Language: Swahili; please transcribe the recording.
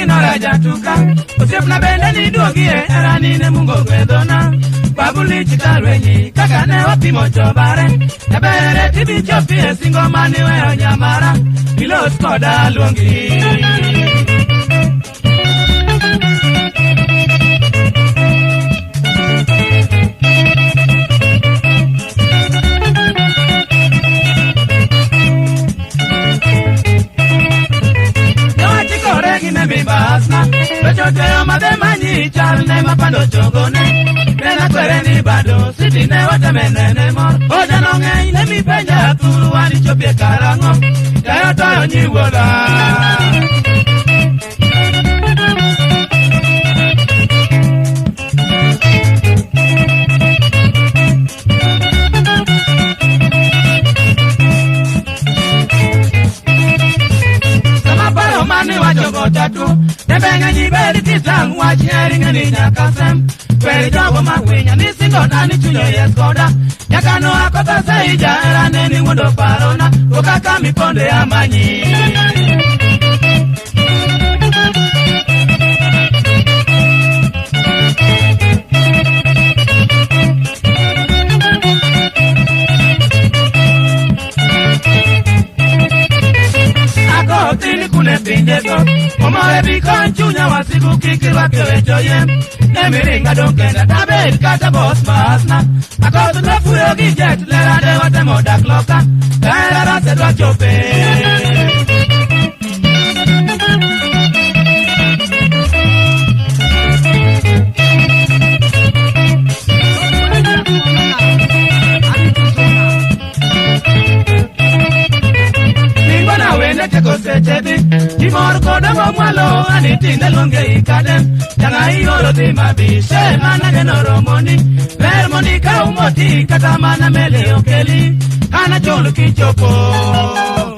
gino raja tuka osiep na bende ni duogie erani ne mungo gwedona babuli chikalwenyi kaka ne wapimo chobare ebere tibi chopie singo mani weyo nyamara ilos koda luongi Basna, pero te mademani charne mapando chongone, nena kwereni bado siti ne watemene mor. Oja no ngai ne mi peja turu ani chopie karango, ya to ni wola. Mani wajogo tatu, nebenga nyibeli titang wacheri ngani nyakasem. Kweli jogo magwinya nisindo nani chuyo yeskoda. Nyakano akota seija era neni wondo parona, ukaka miponde amanyi. Tini kune pindeto, omore bikon chunya wasiku kikirwa kewechoye. Nemiringa donkenda tabel kata boss basna. Akotu trafuyo gijet lerade watemo dakloka. Kaya rase dwa chope. Sechebi, Jimor koda mwalo anitinde longe ikadem. Janga ioro di mabishe mana genoro moni. Ver moni ka umoti kata mana mele okeli. Kana cholu kichopo.